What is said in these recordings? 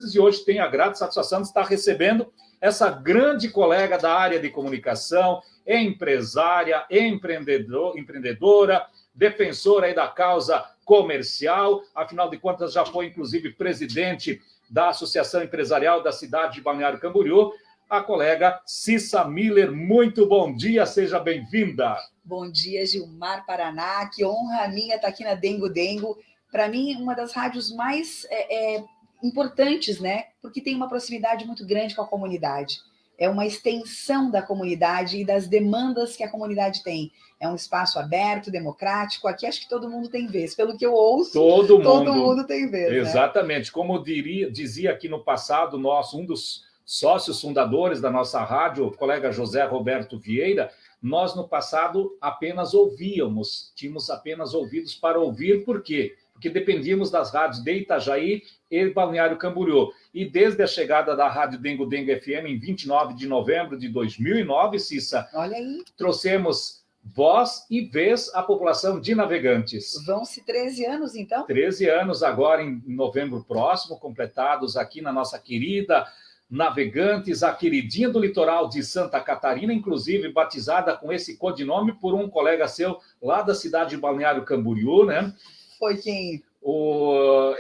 E hoje tenho a grata satisfação de estar recebendo essa grande colega da área de comunicação, empresária, empreendedora, defensora aí da causa comercial, afinal de contas já foi inclusive presidente da Associação Empresarial da cidade de Balneário Camboriú, a colega Cissa Miller. Muito bom dia, seja bem-vinda. Bom dia, Gilmar Paraná, que honra a minha estar aqui na Dengo Dengo. Para mim, uma das rádios mais importantes, né? Porque tem uma proximidade muito grande com a comunidade. É uma extensão da comunidade e das demandas que a comunidade tem. É um espaço aberto, democrático. Aqui acho que todo mundo tem vez. Pelo que eu ouço, todo mundo tem vez. Exatamente. Né? Como dizia aqui no passado, um dos sócios fundadores da nossa rádio, o colega José Roberto Vieira, nós no passado apenas ouvíamos, tínhamos apenas ouvidos para ouvir. Por quê? Porque dependíamos das rádios de Itajaí e Balneário Camboriú. E desde a chegada da Rádio Dengo Dengo FM, em 29 de novembro de 2009, Cissa, olha aí, trouxemos voz e vez à população de Navegantes. Vão-se 13 anos, então? 13 anos agora, em novembro próximo, completados aqui na nossa querida Navegantes, a queridinha do litoral de Santa Catarina, inclusive batizada com esse codinome por um colega seu lá da cidade de Balneário Camboriú, né? Foi quem? O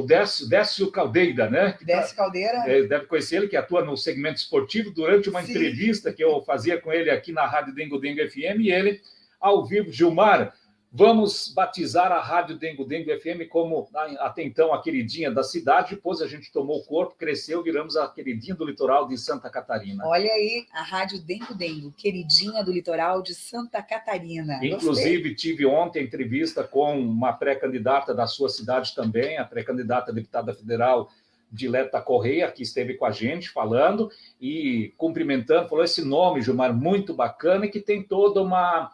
Décio Caldeira, né? Décio Caldeira. Deve conhecer ele, que atua no segmento esportivo. Durante uma entrevista que eu fazia com ele aqui na Rádio Dengo Dengo FM, e ele, ao vivo, Gilmar, vamos batizar a Rádio Dengo Dengo FM como, até então, a queridinha da cidade. Depois a gente tomou o corpo, cresceu, viramos a queridinha do litoral de Santa Catarina. Olha aí, a Rádio Dengo Dengo, queridinha do litoral de Santa Catarina. Inclusive, tive ontem entrevista com uma pré-candidata da sua cidade também, a pré-candidata a deputada federal, Dileta Correia, que esteve com a gente falando e cumprimentando, falou esse nome, Gilmar, muito bacana, e que tem toda uma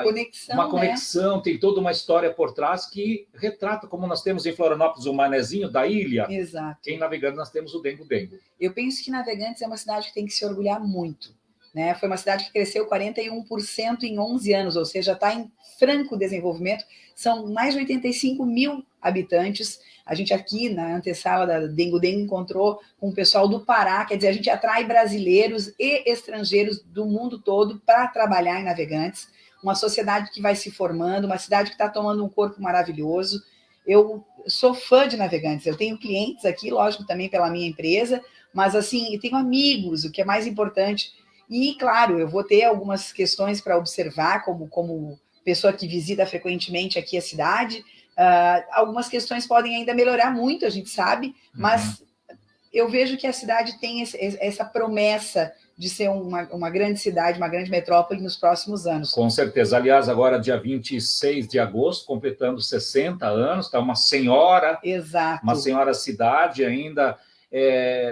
conexão, né? Tem toda uma história por trás que retrata, como nós temos em Florianópolis o Manezinho da ilha. Exato. Em Navegantes nós temos o Dengo Dengo. Eu penso que Navegantes é uma cidade que tem que se orgulhar muito, né? Foi uma cidade que cresceu 41% em 11 anos, ou seja, está em franco desenvolvimento. São mais de 85 mil habitantes. A gente aqui na antessala da Dengo Dengo encontrou com o pessoal do Pará, quer dizer, a gente atrai brasileiros e estrangeiros do mundo todo para trabalhar em Navegantes. Uma sociedade que vai se formando, uma cidade que está tomando um corpo maravilhoso. Eu sou fã de Navegantes, eu tenho clientes aqui, lógico, também pela minha empresa, mas assim, eu tenho amigos, o que é mais importante. E, claro, eu vou ter algumas questões para observar, como pessoa que visita frequentemente aqui a cidade. Algumas questões podem ainda melhorar muito, a gente sabe, mas eu vejo que a cidade tem essa promessa de ser uma grande cidade, uma grande metrópole nos próximos anos. Com certeza. Aliás, agora, dia 26 de agosto, completando 60 anos, está uma senhora, exato, uma senhora cidade ainda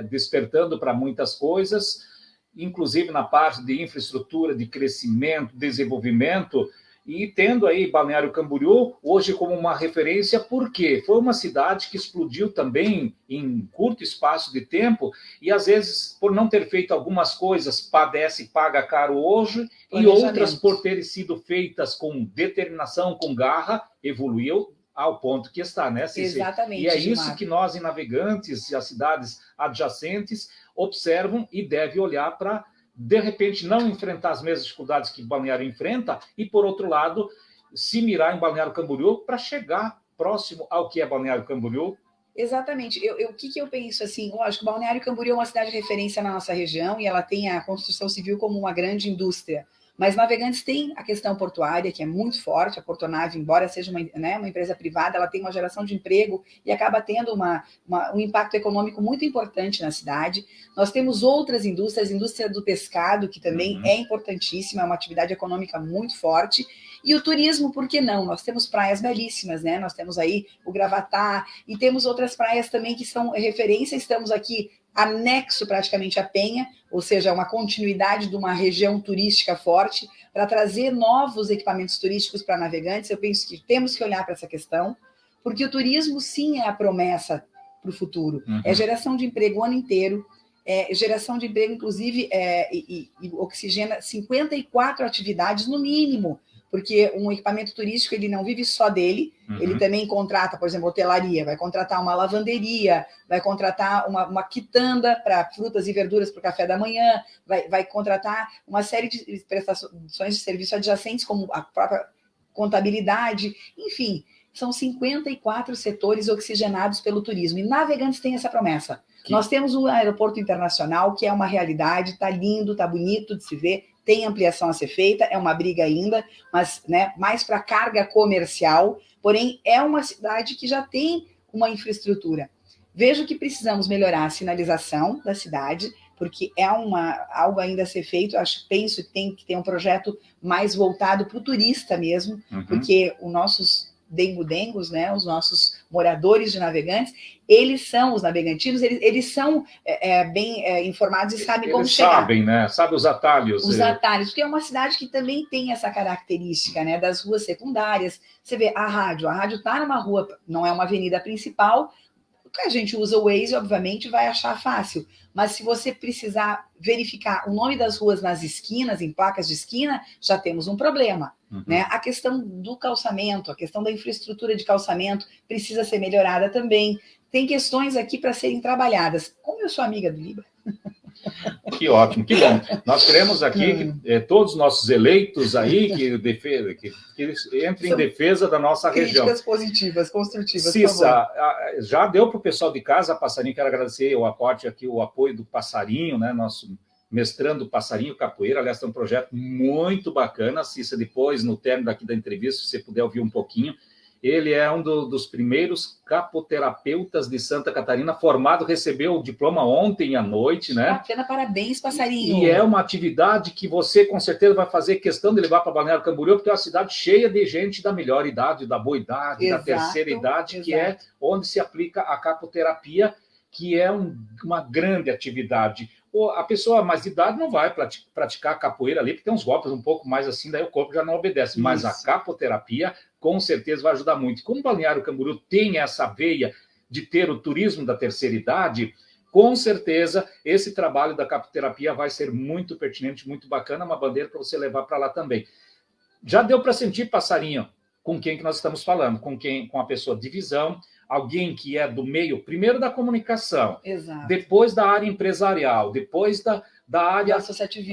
despertando para muitas coisas, inclusive na parte de infraestrutura, de crescimento, desenvolvimento, e tendo aí Balneário Camboriú hoje como uma referência, porque foi uma cidade que explodiu também em curto espaço de tempo, e às vezes, por não ter feito algumas coisas, padece e paga caro hoje, e outras, por terem sido feitas com determinação, com garra, evoluiu ao ponto que está, né, Cícero? Exatamente. E é isso que nós, em Navegantes e as cidades adjacentes, observam e devem olhar para, de repente, não enfrentar as mesmas dificuldades que Balneário enfrenta e, por outro lado, se mirar em Balneário Camboriú para chegar próximo ao que é Balneário Camboriú. Exatamente. O que eu penso assim? Lógico, Balneário Camboriú é uma cidade de referência na nossa região e ela tem a construção civil como uma grande indústria. Mas Navegantes tem a questão portuária, que é muito forte. A Portonave, embora seja uma empresa privada, ela tem uma geração de emprego e acaba tendo um impacto econômico muito importante na cidade. Nós temos outras indústrias, a indústria do pescado, que também é importantíssima, é uma atividade econômica muito forte. E o turismo, por que não? Nós temos praias belíssimas, né? Nós temos aí o Gravatá e temos outras praias também que são referência. Estamos aqui anexo praticamente à Penha, ou seja, uma continuidade de uma região turística forte, para trazer novos equipamentos turísticos para Navegantes. Eu penso que temos que olhar para essa questão, porque o turismo sim é a promessa para o futuro. É geração de emprego o ano inteiro, geração de emprego, inclusive, e oxigena 54 atividades no mínimo porque um equipamento turístico ele não vive só dele, ele também contrata, por exemplo, hotelaria, vai contratar uma lavanderia, vai contratar uma quitanda para frutas e verduras para o café da manhã, vai contratar uma série de prestações de serviço adjacentes, como a própria contabilidade, enfim, são 54 setores oxigenados pelo turismo, e Navegantes tem essa promessa. Nós temos um aeroporto internacional, que é uma realidade, está lindo, está bonito de se ver, tem ampliação a ser feita, é uma briga ainda, mas né, mais para carga comercial, porém é uma cidade que já tem uma infraestrutura. Vejo que precisamos melhorar a sinalização da cidade, porque é algo ainda a ser feito, penso que tem que ter um projeto mais voltado para o turista mesmo, porque os nossos dengo-dengos, né, os nossos moradores de Navegantes, eles são os navegantinos, eles são bem informados e sabem como chegar. Eles sabem, né? Sabem os atalhos. Os atalhos, porque é uma cidade que também tem essa característica, né, das ruas secundárias. Você vê a rádio está numa rua, não é uma avenida principal, a gente usa o Waze, obviamente, vai achar fácil. Mas se você precisar verificar o nome das ruas nas esquinas, em placas de esquina, já temos um problema. Né? A questão do calçamento, a questão da infraestrutura de calçamento precisa ser melhorada também. Tem questões aqui para serem trabalhadas. Como eu sou amiga do Liba. Que ótimo, que bom. Nós queremos aqui que todos os nossos eleitos aí que entrem em defesa da nossa região. Críticas positivas, construtivas, Cissa, já deu para o pessoal de casa, Passarinho, quero agradecer o aporte aqui, o apoio do Passarinho, né, nosso mestrando Passarinho Capoeira, aliás, tem um projeto muito bacana, Cissa, depois, no término daqui da entrevista, se você puder ouvir um pouquinho. Ele é um dos primeiros capoterapeutas de Santa Catarina, formado, recebeu o diploma ontem à noite, né? Bacana, parabéns, Passarinho. E é uma atividade que você, com certeza, vai fazer questão de levar para Balneário Camboriú, porque é uma cidade cheia de gente da melhor idade, da boa idade, exato, da terceira idade, que é onde se aplica a capoterapia, que é uma grande atividade. A pessoa mais de idade não vai praticar capoeira ali, porque tem uns golpes um pouco mais assim, daí o corpo já não obedece. Mas a capoterapia, com certeza, vai ajudar muito. Como Balneário Camboriú tem essa veia de ter o turismo da terceira idade, com certeza esse trabalho da capoterapia vai ser muito pertinente, muito bacana, uma bandeira para você levar para lá também. Já deu para sentir, Passarinho, com quem que nós estamos falando? Com a pessoa de visão, alguém que é do meio, primeiro da comunicação, depois da área empresarial, depois da área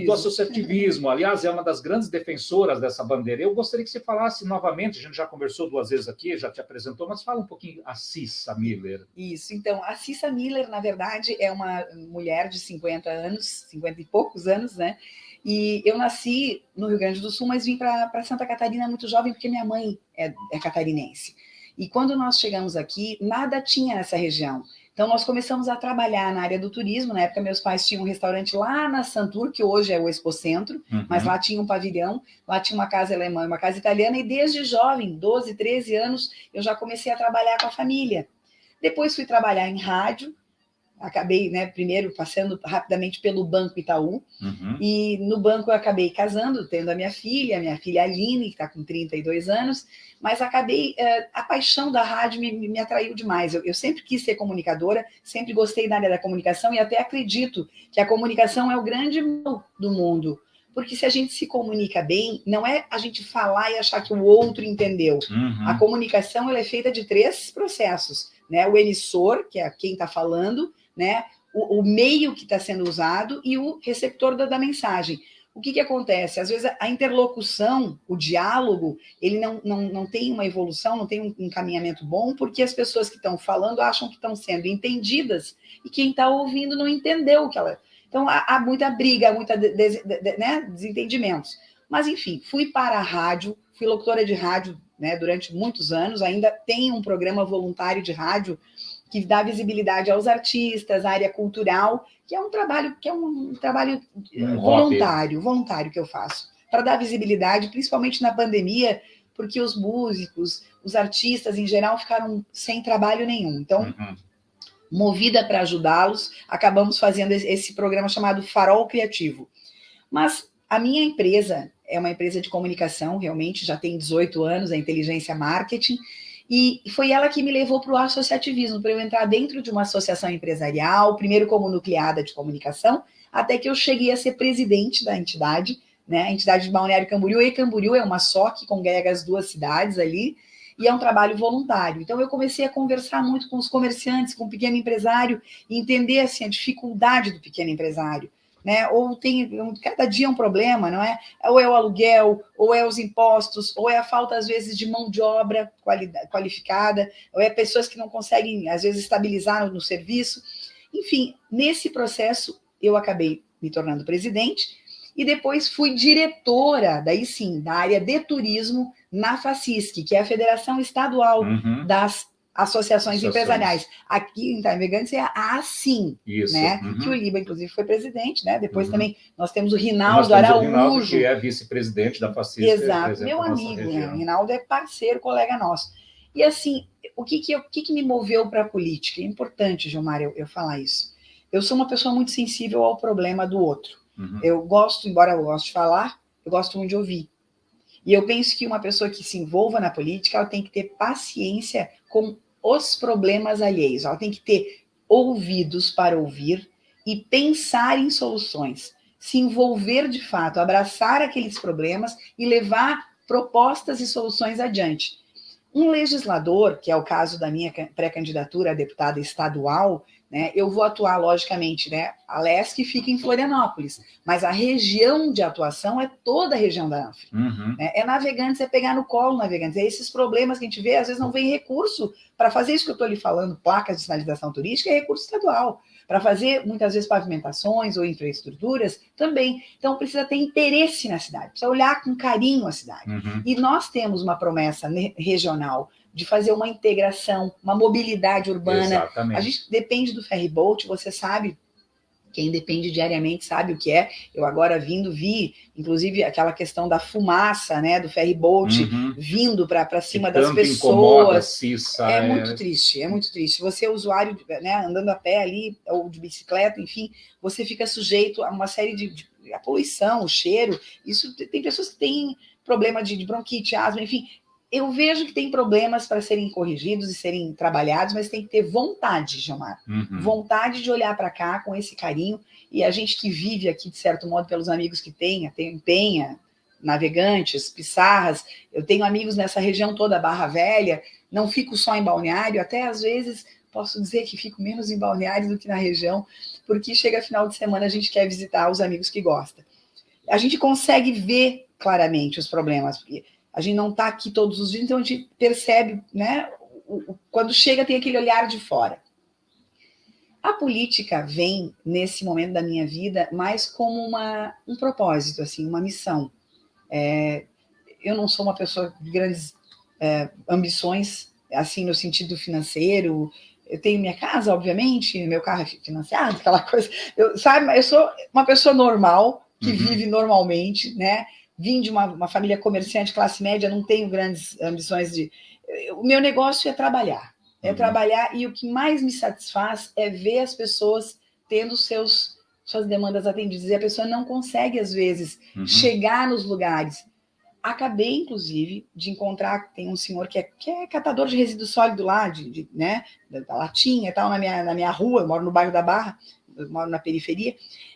do associativismo. Aliás, é uma das grandes defensoras dessa bandeira. Eu gostaria que você falasse novamente, a gente já conversou 2 vezes aqui, já te apresentou, mas fala um pouquinho a Cissa Miller. Isso, então, a Cissa Miller, na verdade, é uma mulher de 50 anos, 50 e poucos anos, né? E eu nasci no Rio Grande do Sul, mas vim para Santa Catarina muito jovem, porque minha mãe é catarinense. E quando nós chegamos aqui, nada tinha nessa região. Então, nós começamos a trabalhar na área do turismo. Na época, meus pais tinham um restaurante lá na Santur, que hoje é o Expocentro, mas lá tinha um pavilhão, lá tinha uma casa alemã e uma casa italiana, e desde jovem, 12, 13 anos, eu já comecei a trabalhar com a família. Depois fui trabalhar em rádio, acabei, né, primeiro passando rapidamente pelo Banco Itaú, e no banco eu acabei casando, tendo a minha filha Aline, que está com 32 anos, mas acabei, a paixão da rádio me atraiu demais. Eu sempre quis ser comunicadora, sempre gostei da área da comunicação e até acredito que a comunicação é o grande mal do mundo. Porque se a gente se comunica bem, não é a gente falar e achar que o outro entendeu. A comunicação ela é feita de 3 processos, né? O emissor, que é quem está falando, né? O meio que está sendo usado e o receptor da mensagem. O que acontece? Às vezes a interlocução, o diálogo, ele não tem uma evolução, não tem um encaminhamento bom, porque as pessoas que estão falando acham que estão sendo entendidas e quem está ouvindo não entendeu o que ela... Então há muita briga, muita né, desentendimentos. Mas enfim, fui para a rádio, fui locutora de rádio, né, durante muitos anos, ainda tenho um programa voluntário de rádio que dá visibilidade aos artistas, à área cultural, que é um trabalho voluntário que eu faço, para dar visibilidade, principalmente na pandemia, porque os músicos, os artistas em geral ficaram sem trabalho nenhum. Então, movida para ajudá-los, acabamos fazendo esse programa chamado Farol Criativo. Mas a minha empresa é uma empresa de comunicação, realmente, já tem 18 anos, a Inteligência Marketing, e foi ela que me levou para o associativismo, para eu entrar dentro de uma associação empresarial, primeiro como nucleada de comunicação, até que eu cheguei a ser presidente da entidade, né? A entidade de Balneário Camboriú e Camboriú é uma só que congrega as duas cidades ali, e é um trabalho voluntário. Então, eu comecei a conversar muito com os comerciantes, com o pequeno empresário, e entender assim, a dificuldade do pequeno empresário. Né? Ou tem, cada dia é um problema, não é? Ou é o aluguel, ou é os impostos, ou é a falta, às vezes, de mão de obra qualificada, ou é pessoas que não conseguem, às vezes, estabilizar no serviço. Enfim, nesse processo, eu acabei me tornando presidente, e depois fui diretora, daí sim, da área de turismo na FACISC, que é a Federação Estadual das Associações Empresariais. Aqui em Navegantes é a ASIM, né? Que o Liba, inclusive, foi presidente, né? Depois também nós temos o Rinaldo Araújo. O Rinaldo, que é vice-presidente da FACISC. Exato, meu amigo, né? O Rinaldo é parceiro, colega nosso. E assim, o que me moveu para a política? É importante, Gilmar, eu falar isso. Eu sou uma pessoa muito sensível ao problema do outro. Eu gosto, embora eu goste de falar, eu gosto muito de ouvir. E eu penso que uma pessoa que se envolva na política, ela tem que ter paciência com os problemas alheios. Ela tem que ter ouvidos para ouvir e pensar em soluções. Se envolver de fato, abraçar aqueles problemas e levar propostas e soluções adiante. Um legislador, que é o caso da minha pré-candidatura a deputada estadual, né, eu vou atuar, logicamente, né, a LESC fica em Florianópolis, mas a região de atuação é toda a região da ANF. Né? É Navegantes, é pegar no colo Navegantes, é esses problemas que a gente vê, às vezes não vem recurso para fazer isso que eu estou lhe falando, placas de sinalização turística, é recurso estadual. Para fazer, muitas vezes, pavimentações ou infraestruturas, também. Então, precisa ter interesse na cidade, precisa olhar com carinho a cidade. E nós temos uma promessa regional de fazer uma integração, uma mobilidade urbana. Exatamente. A gente depende do ferryboat, você sabe, quem depende diariamente sabe o que é. Eu agora vi, inclusive, aquela questão da fumaça, né, do ferryboat vindo para cima das pessoas. Cissa, é muito triste, é muito triste. Você é usuário, né, andando a pé ali, ou de bicicleta, enfim, você fica sujeito a uma série de a poluição, o cheiro. Isso tem pessoas que têm problema de bronquite, asma, enfim. Eu vejo que tem problemas para serem corrigidos e serem trabalhados, mas tem que ter vontade, Gilmar. Vontade de olhar para cá com esse carinho. E a gente que vive aqui, de certo modo, pelos amigos que tem Penha, Navegantes, Pissarras. Eu tenho amigos nessa região toda, Barra Velha. Não fico só em Balneário, até às vezes posso dizer que fico menos em Balneário do que na região, porque chega final de semana a gente quer visitar os amigos que gosta. A gente consegue ver claramente os problemas, porque a gente não está aqui todos os dias, então a gente percebe, né? Quando chega, tem aquele olhar de fora. A política vem, nesse momento da minha vida, mais como um propósito, assim, uma missão. Eu não sou uma pessoa de grandes ambições, assim, no sentido financeiro. Eu tenho minha casa, obviamente, meu carro é financiado, aquela coisa. Eu sou uma pessoa normal, que vive normalmente, né? Vim de uma família comerciante, classe média, não tenho grandes ambições de... O meu negócio é trabalhar. Trabalhar, e o que mais me satisfaz é ver as pessoas tendo suas demandas atendidas. E a pessoa não consegue, às vezes, chegar nos lugares. Acabei, inclusive, de encontrar, tem um senhor que é catador de resíduo sólido lá, né, da latinha e tal, na minha rua. Eu moro no bairro da Barra, eu moro na periferia,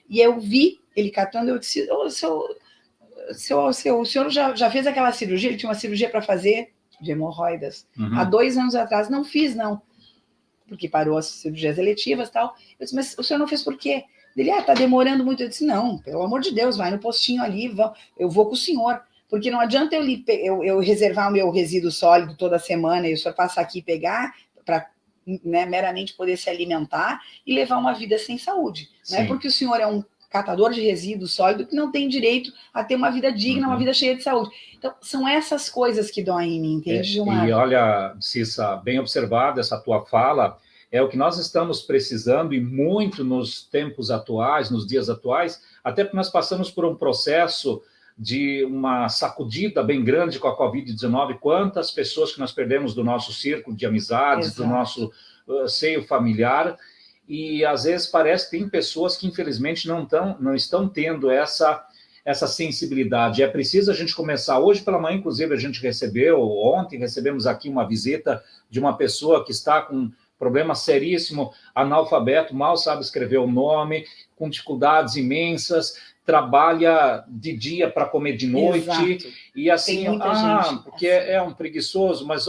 e eu vi ele catando, eu disse, o senhor já fez aquela cirurgia? Ele tinha uma cirurgia para fazer de hemorroidas. Há 2 anos atrás. Não fiz, não. Porque parou as cirurgias eletivas e tal. Eu disse, mas o senhor não fez por quê? Ele, tá demorando muito. Eu disse, não, pelo amor de Deus, vai no postinho ali, eu vou com o senhor. Porque não adianta eu reservar o meu resíduo sólido toda semana e o senhor passar aqui e pegar para, né, meramente poder se alimentar e levar uma vida sem saúde. Não é porque o senhor é um catador de resíduo sólido que não tem direito a ter uma vida digna, uma vida cheia de saúde. Então, são essas coisas que doem em mim, entende, Gilmar? E olha, Cissa, bem observada essa tua fala, é o que nós estamos precisando e muito nos tempos atuais, nos dias atuais, até porque nós passamos por um processo de uma sacudida bem grande com a Covid-19, quantas pessoas que nós perdemos do nosso círculo de amizades, do nosso seio familiar, e às vezes parece que tem pessoas que infelizmente não estão tendo essa sensibilidade. É preciso a gente começar. Hoje pela manhã, inclusive, ontem recebemos aqui uma visita de uma pessoa que está com um problema seríssimo, analfabeto, mal sabe escrever o nome, com dificuldades imensas, trabalha de dia para comer de noite. Exato. E assim, gente, porque é um preguiçoso, mas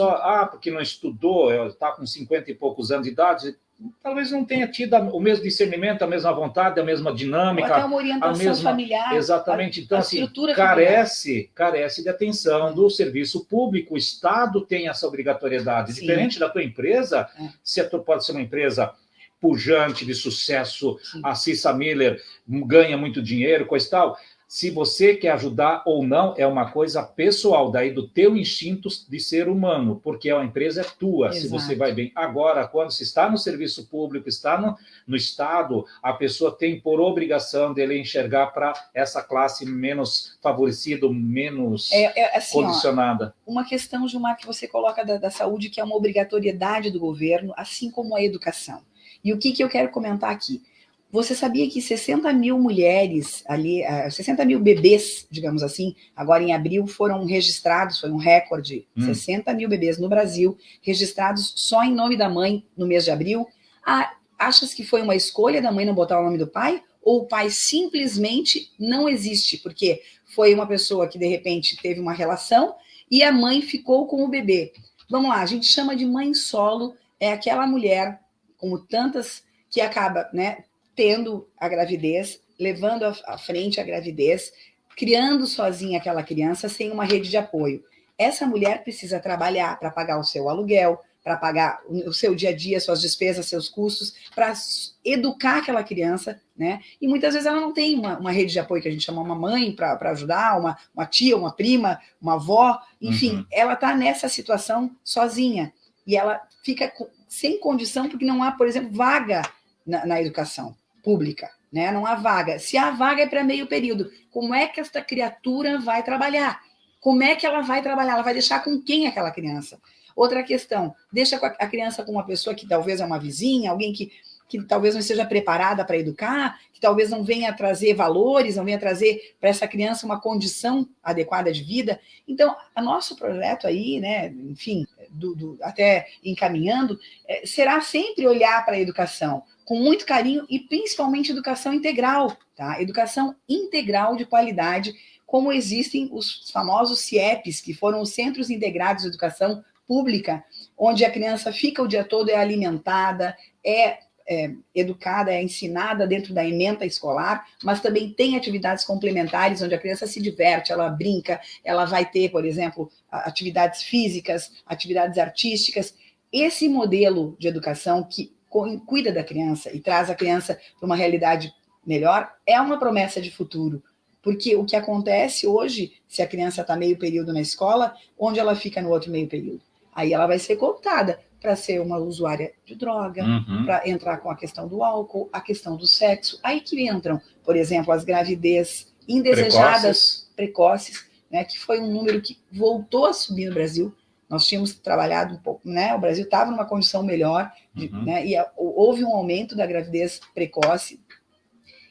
porque não estudou, está com 50 e poucos anos de idade, talvez não tenha tido o mesmo discernimento, a mesma vontade, a mesma dinâmica. Ou até uma orientação familiar. Exatamente. Então, assim, carece de atenção do serviço público. O Estado tem essa obrigatoriedade. Sim. Diferente da tua empresa, se a tua pode ser uma empresa pujante, de sucesso, sim, a Cissa Miller ganha muito dinheiro, coisa e tal. Se você quer ajudar ou não, é uma coisa pessoal, daí do teu instinto de ser humano, porque a empresa é tua. Exato. Se você vai bem. Agora, quando se está no serviço público, está no Estado, a pessoa tem por obrigação dele enxergar para essa classe menos favorecida, menos assim, condicionada. Uma questão, Gilmar, que você coloca da saúde, que é uma obrigatoriedade do governo, assim como a educação. E o que eu quero comentar aqui? Você sabia que 60 mil mulheres ali, 60 mil bebês, digamos assim, agora em abril foram registrados, foi um recorde, 60 mil bebês no Brasil, registrados só em nome da mãe no mês de abril. Achas que foi uma escolha da mãe não botar o nome do pai? Ou o pai simplesmente não existe? Porque foi uma pessoa que, de repente, teve uma relação e a mãe ficou com o bebê. Vamos lá, a gente chama de mãe solo, é aquela mulher, como tantas, que acaba, né, tendo a gravidez, levando à frente a gravidez, criando sozinha aquela criança sem uma rede de apoio. Essa mulher precisa trabalhar para pagar o seu aluguel, para pagar o seu dia a dia, suas despesas, seus custos, para educar aquela criança, né? E muitas vezes ela não tem uma rede de apoio, que a gente chama uma mãe para ajudar, uma tia, uma prima, uma avó, enfim, ela está nessa situação sozinha. E ela fica sem condição, porque não há, por exemplo, vaga na educação pública, né? Não há vaga. Se há vaga é para meio período. Como é que esta criatura vai trabalhar? Como é que ela vai trabalhar? Ela vai deixar com quem aquela criança? Outra questão, deixa a criança com uma pessoa que talvez é uma vizinha, alguém que talvez não esteja preparada para educar, que talvez não venha trazer valores, não venha trazer para essa criança uma condição adequada de vida. Então, o nosso projeto aí, né, enfim, até encaminhando, será sempre olhar para a educação com muito carinho e principalmente educação integral, tá? Educação integral de qualidade, como existem os famosos CIEPs, que foram os Centros Integrados de Educação Pública, onde a criança fica o dia todo, é alimentada, educada, é ensinada dentro da ementa escolar, mas também tem atividades complementares, onde a criança se diverte, ela brinca, ela vai ter, por exemplo, atividades físicas, atividades artísticas. Esse modelo de educação que cuida da criança e traz a criança para uma realidade melhor é uma promessa de futuro. Porque o que acontece hoje, se a criança está meio período na escola, onde ela fica no outro meio período? Aí ela vai ser cooptada para ser uma usuária de droga, para entrar com a questão do álcool, a questão do sexo. Aí que entram, por exemplo, as gravidez indesejadas, precoces, né, que foi um número que voltou a subir no Brasil. Nós tínhamos trabalhado um pouco, né? O Brasil estava numa condição melhor, né, e houve um aumento da gravidez precoce,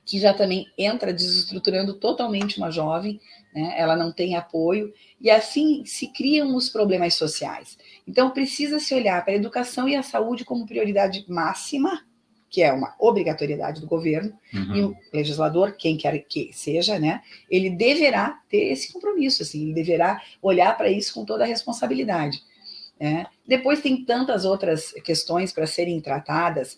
que já também entra desestruturando totalmente uma jovem, né? Ela não tem apoio, e assim se criam os problemas sociais. Então, precisa se olhar para a educação e a saúde como prioridade máxima, que é uma obrigatoriedade do governo, e o legislador, quem quer que seja, né, ele deverá ter esse compromisso, assim, ele deverá olhar para isso com toda a responsabilidade. Né? Depois tem tantas outras questões para serem tratadas.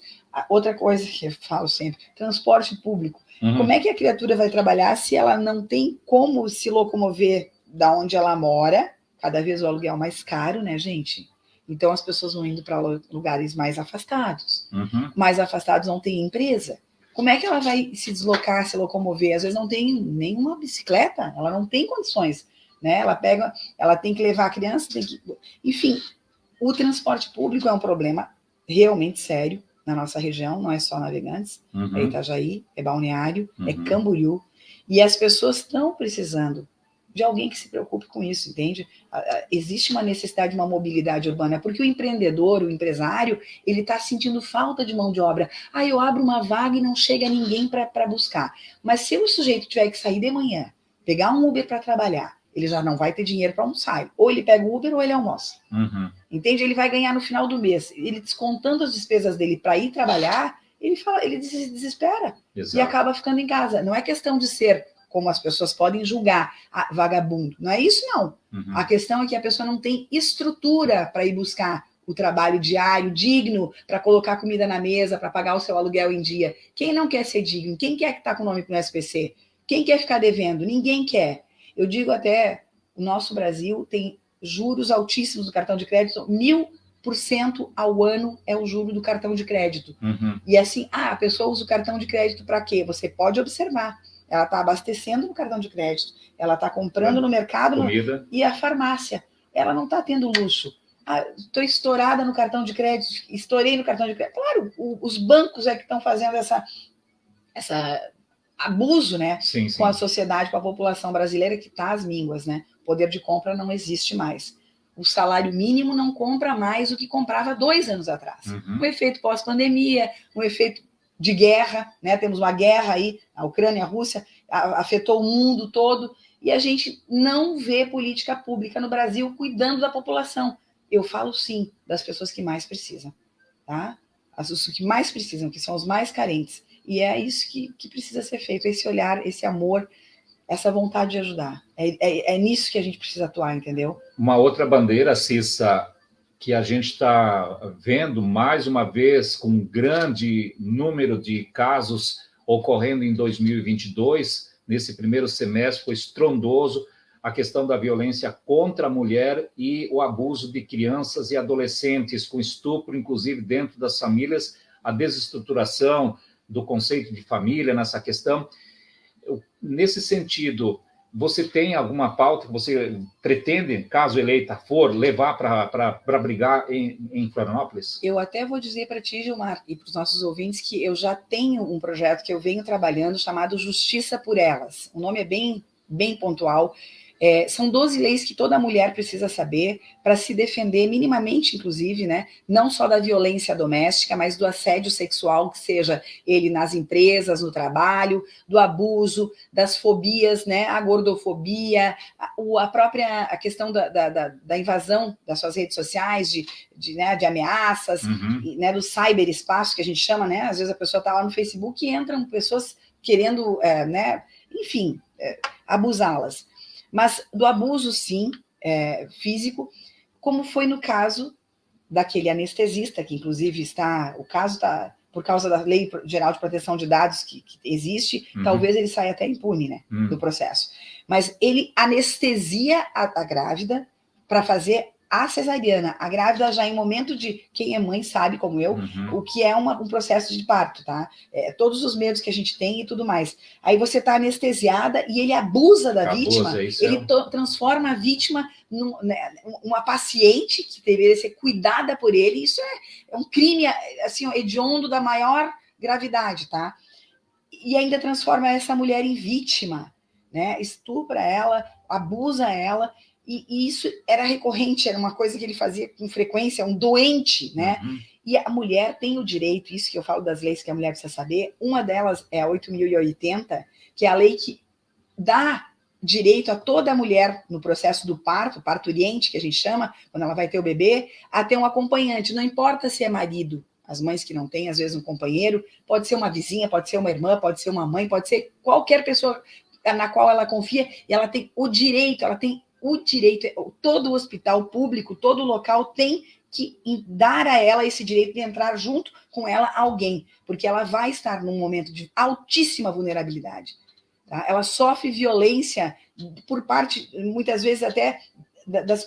Outra coisa que eu falo sempre, transporte público. Como é que a criatura vai trabalhar se ela não tem como se locomover da onde ela mora? Cada vez o aluguel mais caro, né, gente? Então as pessoas vão indo para lugares mais afastados. Mais afastados não tem empresa. Como é que ela vai se deslocar, se locomover? Às vezes não tem nenhuma bicicleta, ela não tem condições. Né? Ela tem que levar a criança, enfim, o transporte público é um problema realmente sério na nossa região, não é só Navegantes, é Itajaí, é Balneário, é Camboriú, e as pessoas estão precisando de alguém que se preocupe com isso, entende? Existe uma necessidade de uma mobilidade urbana, porque o empreendedor, o empresário, ele está sentindo falta de mão de obra. Eu abro uma vaga e não chega ninguém para buscar. Mas se o sujeito tiver que sair de manhã, pegar um Uber para trabalhar, ele já não vai ter dinheiro para almoçar. Ou ele pega o Uber ou ele almoça. Entende? Ele vai ganhar no final do mês. Ele descontando as despesas dele para ir trabalhar, ele desespera. Exato. E acaba ficando em casa. Não é questão de ser como as pessoas podem julgar vagabundo. Não é isso, não. Uhum. A questão é que a pessoa não tem estrutura para ir buscar o trabalho diário digno, para colocar comida na mesa, para pagar o seu aluguel em dia. Quem não quer ser digno? Quem quer estar com o nome no SPC? Quem quer ficar devendo? Ninguém quer. Eu digo até, o nosso Brasil tem juros altíssimos do cartão de crédito, 1000% ao ano é o juro do cartão de crédito. Uhum. E assim, a pessoa usa o cartão de crédito para quê? Você pode observar. Ela está abastecendo no cartão de crédito, ela está comprando no mercado comida. E a farmácia. Ela não está tendo luxo. Estou estourada no cartão de crédito, estourei no cartão de crédito. Claro, os bancos é que estão fazendo essa abuso, né, sim, sim, com a sociedade, com a população brasileira que está às mínguas, né? O poder de compra não existe mais. O salário mínimo não compra mais o que comprava 2 anos atrás. Uhum. Um efeito pós-pandemia, um efeito de guerra, né? Temos uma guerra aí, a Ucrânia, a Rússia, afetou o mundo todo, e a gente não vê política pública no Brasil cuidando da população. Eu falo sim das pessoas que mais precisam, tá? Os que mais precisam, que são os mais carentes. E é isso que precisa ser feito, esse olhar, esse amor, essa vontade de ajudar. É nisso que a gente precisa atuar, entendeu? Uma outra bandeira, Cissa, que a gente está vendo mais uma vez com um grande número de casos ocorrendo em 2022, nesse primeiro semestre foi estrondoso, a questão da violência contra a mulher e o abuso de crianças e adolescentes, com estupro, inclusive dentro das famílias, a desestruturação do conceito de família nessa questão. Nesse sentido, você tem alguma pauta que você pretende, caso eleita for, levar para brigar em Florianópolis? Eu até vou dizer para ti, Gilmar, e para os nossos ouvintes, que eu já tenho um projeto que eu venho trabalhando chamado Justiça por Elas. O nome é bem pontual. São 12 leis que toda mulher precisa saber para se defender minimamente, inclusive, né? Não só da violência doméstica, mas do assédio sexual, que seja ele nas empresas, no trabalho, do abuso, das fobias, né? A gordofobia, a questão da invasão das suas redes sociais, de ameaças, né? Do cyberespaço, que a gente chama, né? Às vezes a pessoa está lá no Facebook e entram pessoas querendo, né? Enfim, abusá-las. Mas do abuso, sim, físico, como foi no caso daquele anestesista, que inclusive o caso está, por causa da Lei Geral de Proteção de Dados que existe, talvez ele saia até impune, né, do processo. Mas ele anestesia a grávida para fazer a cesariana. A grávida já em momento de... Quem é mãe sabe, como eu, o que é um processo de parto, tá? Todos os medos que a gente tem e tudo mais. Aí você está anestesiada e ele abusa da vítima, ele transforma a vítima numa paciente que deveria ser cuidada por ele. Isso é um crime, assim, hediondo da maior gravidade, tá? E ainda transforma essa mulher em vítima, né? Estupra ela, abusa ela. E isso era recorrente, era uma coisa que ele fazia com frequência, um doente, né? E a mulher tem o direito, isso que eu falo das leis que a mulher precisa saber, uma delas é a 8.080, que é a lei que dá direito a toda mulher no processo do parto, parturiente, que a gente chama, quando ela vai ter o bebê, a ter um acompanhante, não importa se é marido, as mães que não têm, às vezes, um companheiro, pode ser uma vizinha, pode ser uma irmã, pode ser uma mãe, pode ser qualquer pessoa na qual ela confia, e ela tem o direito, todo o hospital público, todo local tem que dar a ela esse direito de entrar junto com ela alguém, porque ela vai estar num momento de altíssima vulnerabilidade. Tá? Ela sofre violência por parte, muitas vezes até,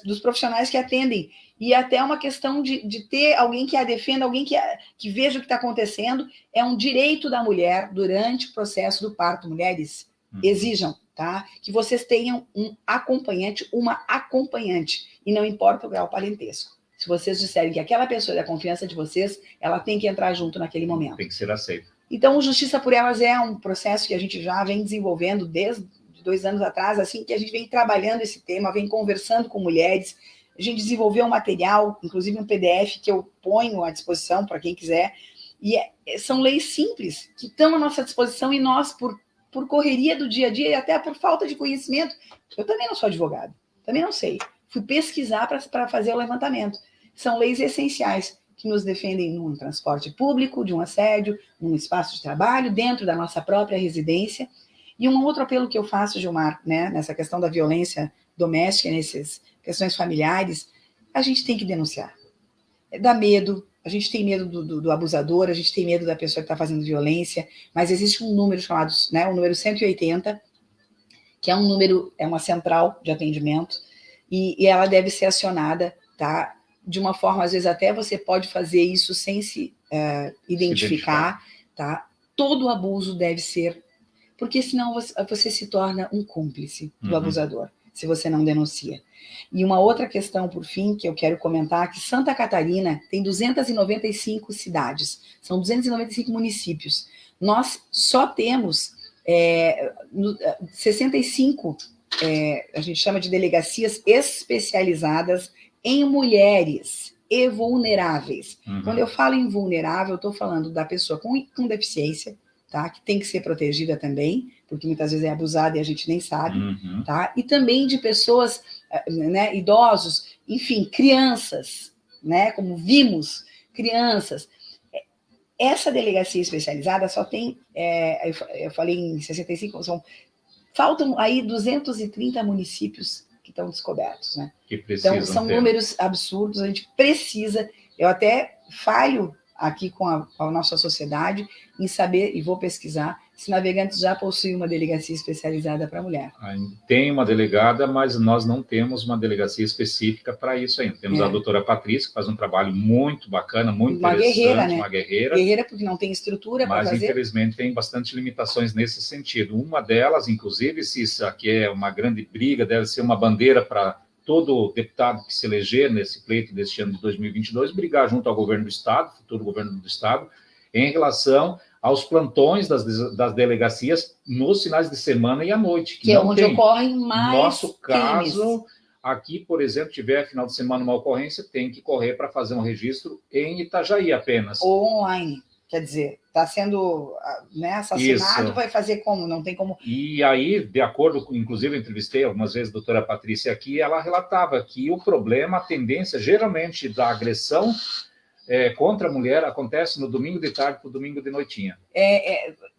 dos profissionais que atendem, e até uma questão de ter alguém que a defenda, alguém que veja o que está acontecendo. É um direito da mulher durante o processo do parto. Mulheres, exijam, tá? Que vocês tenham um acompanhante, uma acompanhante, e não importa o grau parentesco. Se vocês disserem que aquela pessoa é da confiança de vocês, ela tem que entrar junto naquele momento. Tem que ser aceita. Então, o Justiça por Elas é um processo que a gente já vem desenvolvendo desde 2 anos atrás, assim, que a gente vem trabalhando esse tema, vem conversando com mulheres. A gente desenvolveu um material, inclusive um PDF, que eu ponho à disposição para quem quiser. E são leis simples, que estão à nossa disposição, e nós, por correria do dia a dia e até por falta de conhecimento. Eu também não sou advogado, também não sei. Fui pesquisar para fazer o levantamento. São leis essenciais que nos defendem num transporte público, de um assédio, num espaço de trabalho, dentro da nossa própria residência. E um outro apelo que eu faço, Gilmar, né, nessa questão da violência doméstica, nessas questões familiares, a gente tem que denunciar. Dá medo, a gente tem medo do abusador, a gente tem medo da pessoa que está fazendo violência, mas existe um número chamado, né, o número 180, que é um número, é uma central de atendimento, e ela deve ser acionada, tá? De uma forma, às vezes até você pode fazer isso sem se identificar, tá? Todo abuso deve ser, porque senão você se torna um cúmplice do abusador, se você não denuncia. E uma outra questão, por fim, que eu quero comentar, que Santa Catarina tem 295 cidades, são 295 municípios. Nós só temos 65, a gente chama de delegacias especializadas em mulheres e vulneráveis. Quando eu falo em vulnerável, eu estou falando da pessoa com deficiência, tá? Que tem que ser protegida também, porque muitas vezes é abusada e a gente nem sabe, tá? E também de pessoas, né, idosos, enfim, crianças, né? Como vimos, crianças. Essa delegacia especializada só tem, eu falei em 65, faltam aí 230 municípios que estão descobertos, né? Então, são números absurdos, a gente precisa, eu até falho aqui com a nossa sociedade em saber, e vou pesquisar, se Navegantes já possui uma delegacia especializada para mulher. Tem uma delegada, mas nós não temos uma delegacia específica para isso ainda. Temos a doutora Patrícia, que faz um trabalho muito bacana, muito interessante. Guerreira, né? Uma guerreira. Guerreira porque não tem estrutura para fazer. Mas, infelizmente, tem bastante limitações nesse sentido. Uma delas, inclusive, se isso aqui é uma grande briga, deve ser uma bandeira para todo deputado que se eleger nesse pleito deste ano de 2022, brigar junto ao governo do Estado, futuro governo do Estado, em relação aos plantões das delegacias nos finais de semana e à noite. Que é onde ocorrem mais No nosso caso, crimes. Aqui, por exemplo, tiver final de semana uma ocorrência, tem que correr para fazer um registro em Itajaí apenas. Ou online. Quer dizer, está sendo, né, assassinado, isso. Vai fazer como? Não tem como... E aí, de acordo com, inclusive eu entrevistei algumas vezes a doutora Patrícia aqui, ela relatava que o problema, a tendência geralmente da agressão contra a mulher acontece no domingo de tarde para o domingo de noitinha.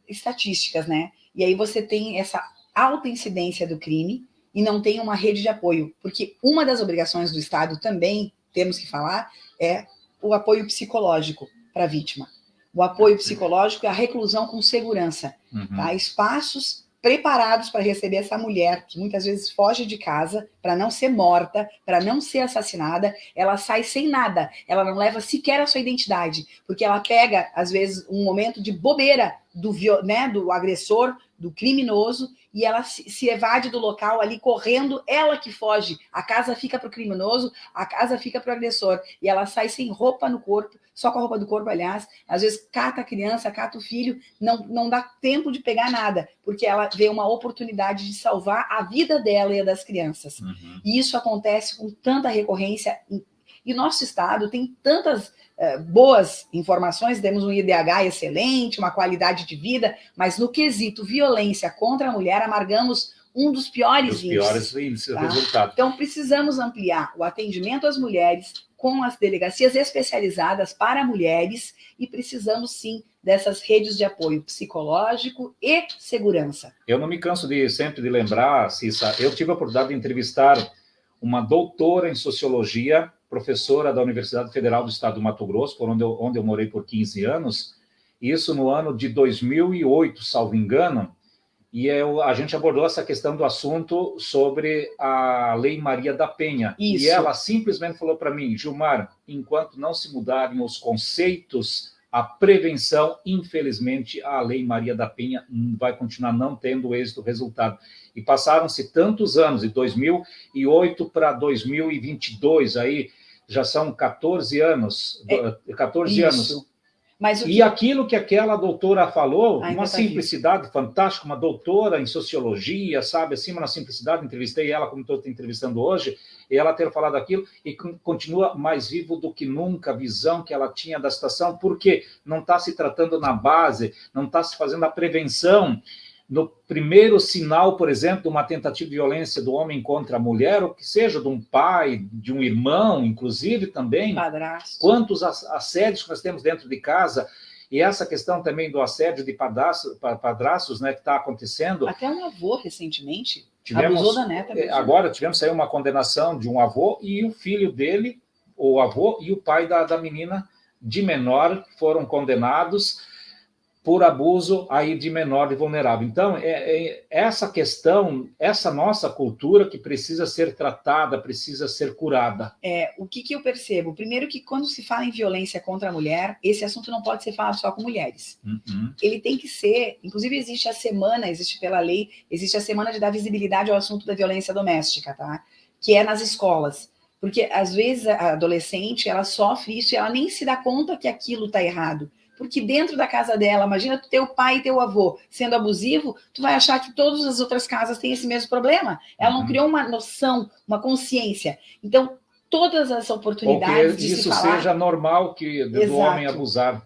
Estatísticas, né? E aí você tem essa alta incidência do crime e não tem uma rede de apoio, porque uma das obrigações do Estado também, temos que falar, é o apoio psicológico para a vítima. O apoio psicológico é a reclusão com segurança, tá? Espaços preparados para receber essa mulher, que muitas vezes foge de casa para não ser morta, para não ser assassinada, ela sai sem nada, ela não leva sequer a sua identidade, porque ela pega, às vezes, um momento de bobeira do agressor, do criminoso, e ela se evade do local ali correndo, ela que foge, a casa fica para o criminoso, a casa fica para o agressor, e ela sai sem roupa no corpo, só com a roupa do corpo, aliás, às vezes cata a criança, cata o filho, não dá tempo de pegar nada, porque ela vê uma oportunidade de salvar a vida dela e a das crianças. E isso acontece com tanta recorrência, e o nosso estado tem tantas boas informações, temos um IDH excelente, uma qualidade de vida, mas no quesito violência contra a mulher, amargamos um dos piores índices, tá? Resultado. Então, precisamos ampliar o atendimento às mulheres com as delegacias especializadas para mulheres e precisamos, sim, dessas redes de apoio psicológico e segurança. Eu não me canso sempre de lembrar, Cissa, eu tive a oportunidade de entrevistar uma doutora em sociologia, professora da Universidade Federal do Estado do Mato Grosso, onde eu morei por 15 anos, isso no ano de 2008, salvo engano, e a gente abordou essa questão do assunto sobre a Lei Maria da Penha. Isso. E ela simplesmente falou para mim, Gilmar, enquanto não se mudarem os conceitos, a prevenção, infelizmente, a Lei Maria da Penha vai continuar não tendo êxito, resultado. E passaram-se tantos anos, de 2008 para 2022, aí já são 14 anos. 14 anos. E aquilo que aquela doutora falou, uma simplicidade fantástica, uma doutora em sociologia, sabe, acima na simplicidade, entrevistei ela como estou te entrevistando hoje, e ela ter falado aquilo, e continua mais vivo do que nunca, a visão que ela tinha da situação, porque não está se tratando na base, não está se fazendo a prevenção. No primeiro sinal, por exemplo, de uma tentativa de violência do homem contra a mulher, ou que seja de um pai, de um irmão, inclusive também, padrasto. Quantos assédios que nós temos dentro de casa, E essa questão também do assédio de padrastos, né, que está acontecendo. Até um avô, recentemente, abusou da neta mesmo. Agora tivemos aí uma condenação de um avô e o filho dele, o avô e o pai da menina de menor foram condenados por abuso aí de menor e vulnerável. Então, essa questão, essa nossa cultura que precisa ser tratada, precisa ser curada. O que eu percebo? Primeiro que quando se fala em violência contra a mulher, esse assunto não pode ser falado só com mulheres. Uhum. Ele tem que ser, inclusive existe pela lei, existe a semana de dar visibilidade ao assunto da violência doméstica, tá? Que é nas escolas. Porque, às vezes, a adolescente, ela sofre isso e ela nem se dá conta que aquilo está errado. Porque dentro da casa dela, imagina tu teu pai e teu avô sendo abusivo, tu vai achar que todas as outras casas têm esse mesmo problema. Ela não criou uma noção, uma consciência. Então, todas as oportunidades de se falar... Ou que isso seja normal do homem abusar.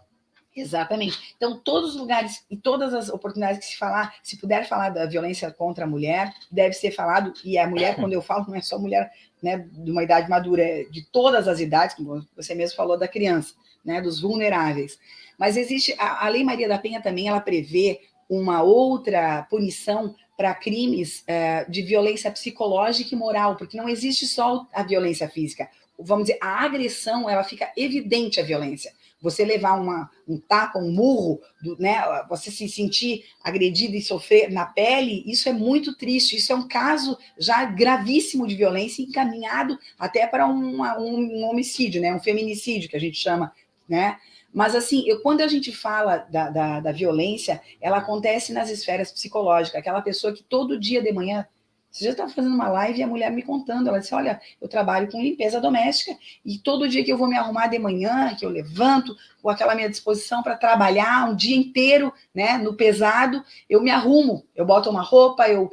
Exatamente. Então, todos os lugares e todas as oportunidades que se puder falar da violência contra a mulher, deve ser falado, e a mulher, quando eu falo, não é só mulher, né, de uma idade madura, é de todas as idades, como você mesmo falou da criança, né, dos vulneráveis. Mas existe, a Lei Maria da Penha também, ela prevê uma outra punição para crimes de violência psicológica e moral, porque não existe só a violência física. Vamos dizer, a agressão, ela fica evidente a violência. Você levar um tapa, um murro, né, você se sentir agredido e sofrer na pele, isso é muito triste. Isso é um caso já gravíssimo de violência, encaminhado até para um homicídio, né, um feminicídio, que a gente chama, né? Mas, assim, quando a gente fala da violência, ela acontece nas esferas psicológicas. Aquela pessoa que todo dia de manhã... Você já está fazendo uma live e a mulher me contando. Ela disse, olha, eu trabalho com limpeza doméstica e todo dia que eu vou me arrumar de manhã, que eu levanto com aquela minha disposição para trabalhar um dia inteiro, né, no pesado, eu me arrumo. Eu boto uma roupa, eu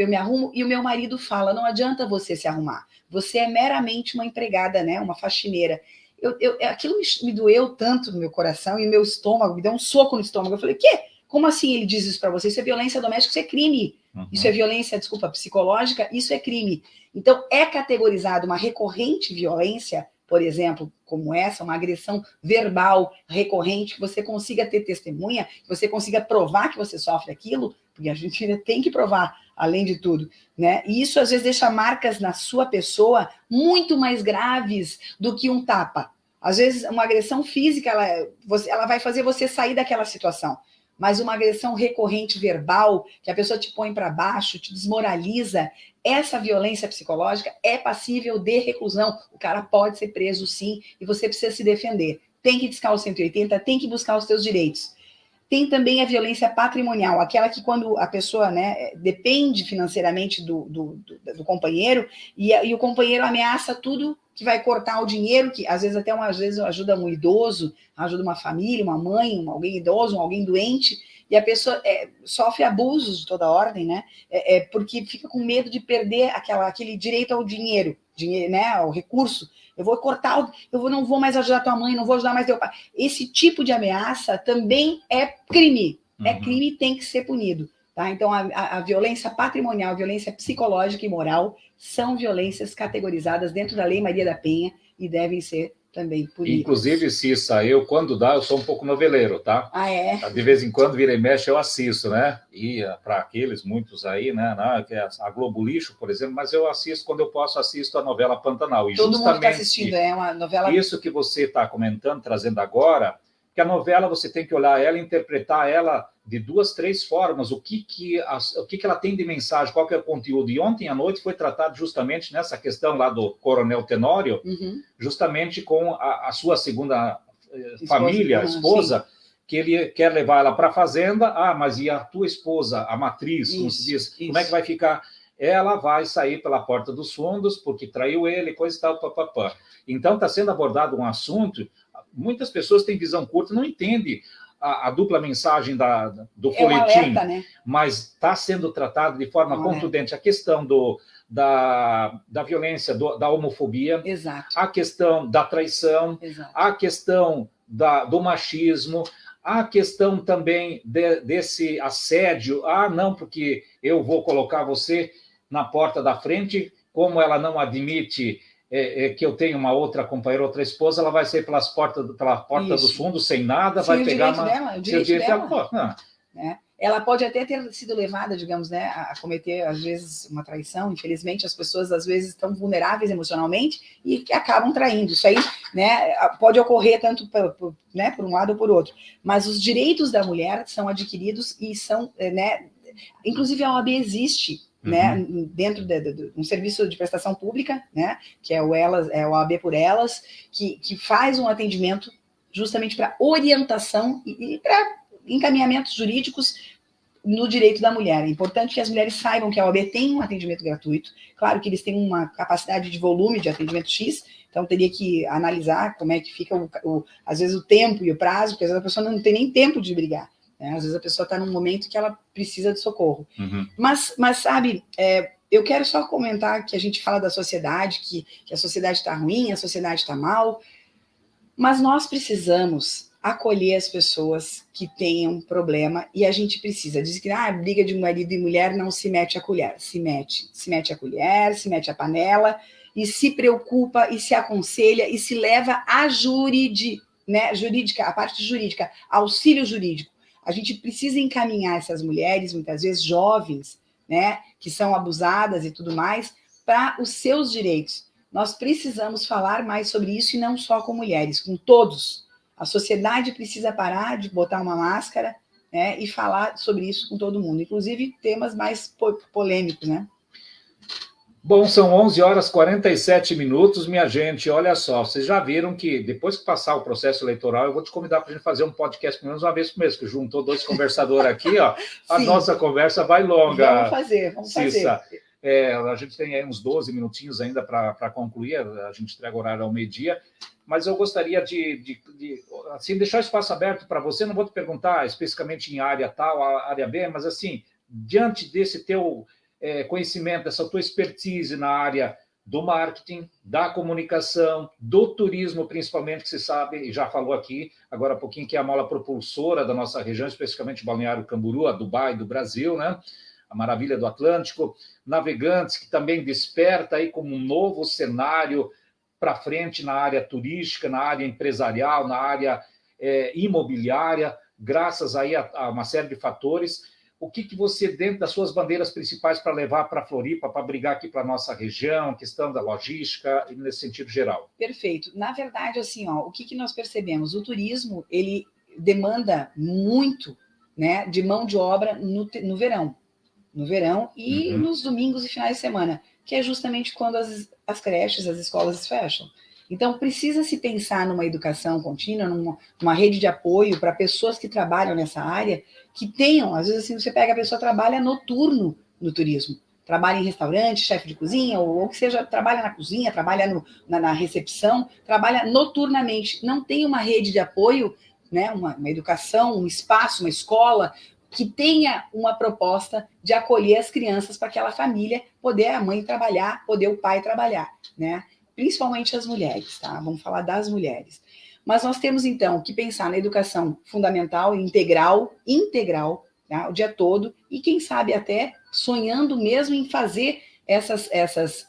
me arrumo e o meu marido fala, não adianta você se arrumar. Você é meramente uma empregada, né, uma faxineira. Aquilo me doeu tanto no meu coração e no meu estômago, me deu um soco no estômago. Eu falei, quê? Como assim ele diz isso para você? Isso é violência doméstica, isso é crime. Uhum. Isso é violência, psicológica, isso é crime. Então, é categorizado uma recorrente violência, por exemplo, como essa, uma agressão verbal recorrente, que você consiga ter testemunha, que você consiga provar que você sofre aquilo, porque a gente ainda tem que provar, além de tudo, né? E isso, às vezes, deixa marcas na sua pessoa muito mais graves do que um tapa. Às vezes, uma agressão física, ela vai fazer você sair daquela situação. Mas uma agressão recorrente verbal, que a pessoa te põe para baixo, te desmoraliza, essa violência psicológica é passível de reclusão. O cara pode ser preso, sim, e você precisa se defender. Tem que discar o 180, tem que buscar os seus direitos. Tem também a violência patrimonial, aquela que quando a pessoa, né, depende financeiramente do companheiro e o companheiro ameaça tudo que vai cortar o dinheiro, que às vezes ajuda um idoso, ajuda uma família, uma mãe, alguém idoso, alguém doente, e a pessoa sofre abusos de toda ordem, né? Porque fica com medo de perder aquele direito ao dinheiro, né, ao recurso. Eu vou cortar, não vou mais ajudar tua mãe, não vou ajudar mais teu pai. Esse tipo de ameaça também é crime. Uhum. É crime e tem que ser punido. Tá? Então, a violência patrimonial, a violência psicológica e moral são violências categorizadas dentro da Lei Maria da Penha e devem ser também punidas. Inclusive, Cissa, quando dá, eu sou um pouco noveleiro, tá? Ah, é? De vez em quando, vira e mexe, eu assisto, né? E para aqueles, muitos aí, né? Que é a Globo Lixo, por exemplo, mas eu assisto, quando eu posso, assisto a novela Pantanal. E todo mundo está assistindo, é uma novela... Isso que você está comentando, trazendo agora, que a novela você tem que olhar ela e interpretar ela de 2, 3 formas, o que ela tem de mensagem, qual que é o conteúdo. E ontem à noite foi tratado justamente nessa questão lá do Coronel Tenório, uhum. justamente com a sua segunda família, esposa, sim. que ele quer levar ela para a fazenda. Mas e a tua esposa, a matriz, como se diz, como é que vai ficar? Ela vai sair pela porta dos fundos porque traiu ele, coisa e tal, papapá. Então está sendo abordado um assunto. Muitas pessoas têm visão curta, não entendem a dupla mensagem do folhetim, alerta, né? Mas está sendo tratado de forma contundente a questão da violência, da homofobia, exato. A questão da traição, exato. A questão do machismo, a questão também desse assédio. Não, porque eu vou colocar você na porta da frente, como ela não admite que eu tenho uma outra companheira, outra esposa, ela vai sair pela porta dos fundos sem nada, sim, vai pegar o direito dela. Né? Ela pode até ter sido levada, digamos, né, a cometer, às vezes, uma traição. Infelizmente, as pessoas, às vezes, estão vulneráveis emocionalmente e que acabam traindo. Isso aí, né, pode ocorrer tanto por um lado ou por outro. Mas os direitos da mulher são adquiridos e são, né, inclusive a OAB existe, né, dentro de um serviço de prestação pública, né, que é o OAB por Elas, que faz um atendimento justamente para orientação e para encaminhamentos jurídicos no direito da mulher. É importante que as mulheres saibam que a OAB tem um atendimento gratuito. Claro que eles têm uma capacidade de volume de atendimento X, então teria que analisar como é que fica, às vezes, o tempo e o prazo, porque às vezes a pessoa não tem nem tempo de brigar. Né? Às vezes a pessoa está num momento que ela precisa de socorro. Mas sabe, eu quero só comentar que a gente fala da sociedade, que a sociedade está ruim, a sociedade está mal, mas nós precisamos acolher as pessoas que tenham problema e a gente precisa. Diz que briga de marido e mulher não se mete a colher. Se mete a colher, se mete a panela e se preocupa e se aconselha e se leva a jurídica, a parte jurídica, auxílio jurídico. A gente precisa encaminhar essas mulheres, muitas vezes jovens, né, que são abusadas e tudo mais, para os seus direitos. Nós precisamos falar mais sobre isso e não só com mulheres, com todos. A sociedade precisa parar de botar uma máscara, né, e falar sobre isso com todo mundo, inclusive temas mais polêmicos, né? Bom, são 11h47, minha gente. Olha só, vocês já viram que depois que passar o processo eleitoral, eu vou te convidar para a gente fazer um podcast pelo menos uma vez por mês, que juntou 2 conversadores aqui, ó. A nossa conversa vai longa. Vamos fazer. A gente tem aí uns 12 minutinhos ainda para concluir, a gente entrega o horário ao meio-dia, mas eu gostaria de assim, deixar o espaço aberto para você. Não vou te perguntar especificamente em área tal, área B, mas assim, diante desse teu conhecimento, dessa tua expertise na área do marketing, da comunicação, do turismo, principalmente, que você sabe, e já falou aqui agora há pouquinho, que é a mola propulsora da nossa região, especificamente Balneário Camboriú, a Dubai do Brasil, né? A maravilha do Atlântico, Navegantes, que também desperta aí como um novo cenário para frente na área turística, na área empresarial, na área imobiliária, graças aí a uma série de fatores. O que você, dentro das suas bandeiras principais, para levar para a Floripa, para brigar aqui para a nossa região, questão da logística, nesse sentido geral? Perfeito. Na verdade, assim, o que nós percebemos? O turismo, ele demanda muito, né, de mão de obra no verão. No verão e nos domingos e finais de semana, que é justamente quando as creches, as escolas fecham. Então, precisa-se pensar numa educação contínua, numa rede de apoio para pessoas que trabalham nessa área, que tenham, às vezes, assim, você pega a pessoa que trabalha noturno no turismo, trabalha em restaurante, chefe de cozinha, ou que seja, trabalha na cozinha, trabalha na recepção, trabalha noturnamente. Não tem uma rede de apoio, né, uma educação, um espaço, uma escola, que tenha uma proposta de acolher as crianças para aquela família poder a mãe trabalhar, poder o pai trabalhar, né? Principalmente as mulheres, tá? Vamos falar das mulheres. Mas nós temos, então, que pensar na educação fundamental, integral, tá? O dia todo, e quem sabe até sonhando mesmo em fazer essas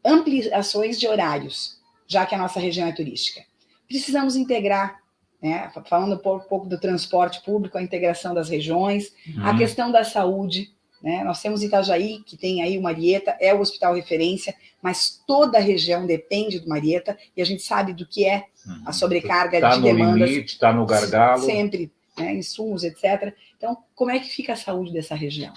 ampliações de horários, já que a nossa região é turística. Precisamos integrar, né? Falando um pouco do transporte público, a integração das regiões, a questão da saúde, né? Nós temos Itajaí, que tem aí o Marieta, é o hospital referência, mas toda a região depende do Marieta, e a gente sabe do que é a sobrecarga de demandas. Está no gargalo. Sempre, né? Insumos, etc. Então, como é que fica a saúde dessa região?